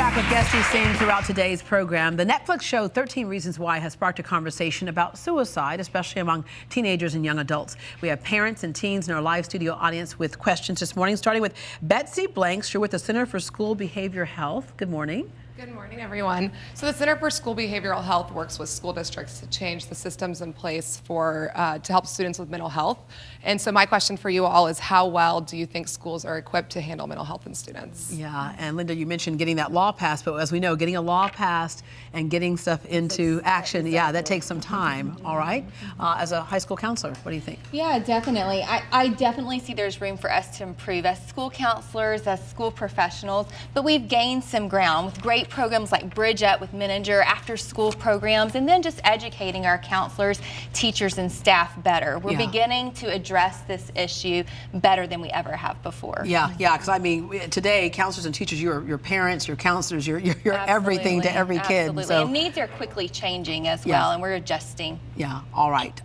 back with Guesty Singh throughout today's program. The Netflix show 13 Reasons Why has sparked a conversation about suicide, especially among teenagers and young adults. We have parents and teens in our live studio audience with questions this morning, starting with Betsy Blanks. You're with the Center for School Behavioral Health. Good morning. Good morning, everyone. So the Center for School Behavioral Health works with school districts to change the systems in place for to help students with mental health. And so my question for you all is, how well do you think schools are equipped to handle mental health in students? Yeah, and Linda, you mentioned getting that law passed, but as we know, getting a law passed and getting stuff into action, yeah, that takes some time, all right? As a high school counselor, what do you think? Yeah, definitely. I definitely see there's room for us to improve as school counselors, as school professionals, but we've gained some ground with great programs like Bridge Up with Manager, after school programs, and then just educating our counselors, teachers, and staff better. We're beginning to address this issue better than we ever have before. Yeah, because I mean, today, counselors and teachers, you're parents, you're counselors, you're everything to every kid. Absolutely, So. and needs are quickly changing as well, and we're adjusting. Yeah, all right.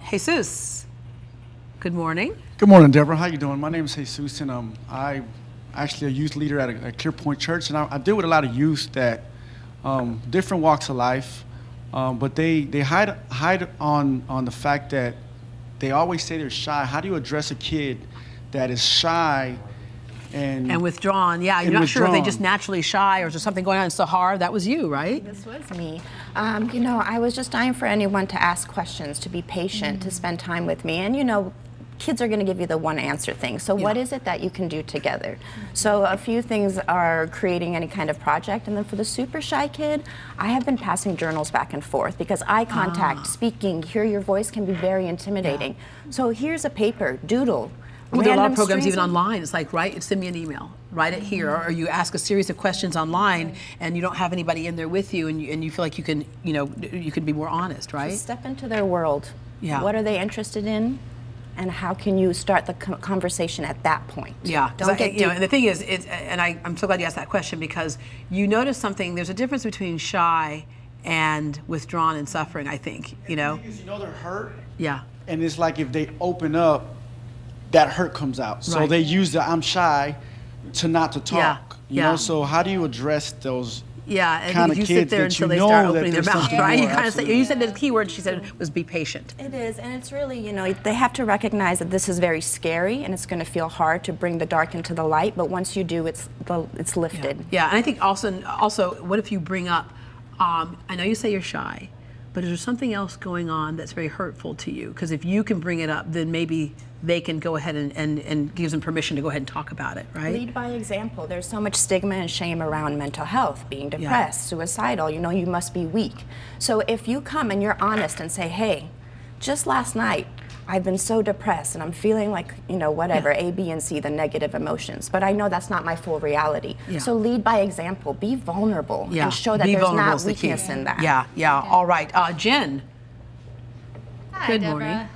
Jesus, good morning. Good morning, Deborah. How you doing? My name is Jesus, and I'm actually a youth leader at a Clear Point Church, and I deal with a lot of youth that different walks of life, but they hide on the fact that they always say they're shy. How do you address a kid that is shy and withdrawn? Yeah, you're not sure if they just naturally shy or is there something going on. Sahar, that was you, right? This was me. You know, I was just dying for anyone to ask questions, to be patient, to spend time with me, and you know, kids are going to give you the one answer thing. So what is it that you can do together? So a few things are creating any kind of project, and then for the super shy kid, I have been passing journals back and forth because eye contact, speaking, hear your voice can be very intimidating. So here's a paper, doodle. Well, there are a lot of programs even online. It's like, send me an email, write it here, or you ask a series of questions online and you don't have anybody in there with you and you feel like you can, you can be more honest, right? Just step into their world. Yeah. What are they interested in? And how can you start the conversation at that point? Yeah, don't get deep. And the thing is, I'm so glad you asked that question because you notice something. There's a difference between shy and withdrawn and suffering. I think The thing is, they're hurt. Yeah. And it's like if they open up, that hurt comes out. So they use the "I'm shy" to not to talk. You know. So how do you address those? Yeah, and kind of you kids sit there that until you they know start that opening their there's mouth, something right? more, You kind of absolutely. you said the key word she said was be patient. It is, and it's really, you know, they have to recognize that this is very scary and it's going to feel hard to bring the dark into the light, but once you do, it's lifted. Yeah, and I think also, what if you bring up, I know you say you're shy, but is there something else going on that's very hurtful to you? Because if you can bring it up, then maybe they can go ahead and gives them permission to go ahead and talk about it, right? Lead by example. There's so much stigma and shame around mental health, being depressed, suicidal, you know, you must be weak. So if you come and you're honest and say, hey, just last night, I've been so depressed and I'm feeling like, you know, whatever, A, B, and C, the negative emotions. But I know that's not my full reality. So lead by example, be vulnerable, and show that there's not weakness in that. Yeah. All right. Jen. Hi, Good Deborah. morning.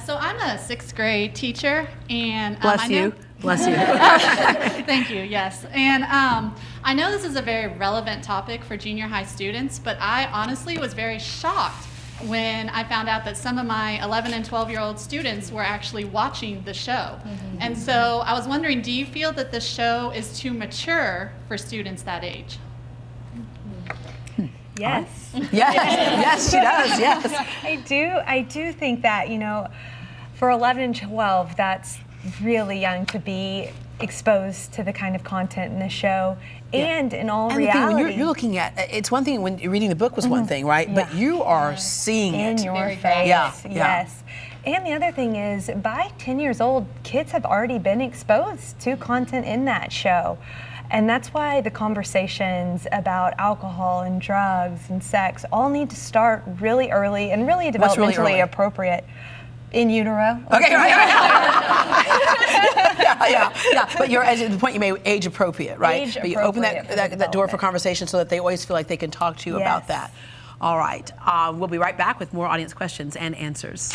So I'm a 6th grade teacher, and Bless you. Thank you. Yes, and I know this is a very relevant topic for junior high students, but I honestly was very shocked when I found out that some of my 11 and 12-year-old students were actually watching the show. And so I was wondering, do you feel that the show is too mature for students that age? Yes. Yes, she does. Yes. I do think that, you know, for 11 and 12, that's really young to be exposed to the kind of content in the show. And in all reality, the thing, you're looking at, it's one thing when you're reading the book was one thing, right? But you are seeing in it. your face. Yes. And the other thing is, by 10 years old, kids have already been exposed to content in that show. And that's why the conversations about alcohol and drugs and sex all need to start really early and really developmentally appropriate. In utero. Okay, right. yeah. But you're, as the point you made, age appropriate, right? But you open that door for conversation so that they always feel like they can talk to you about that. All right. We'll be right back with more audience questions and answers.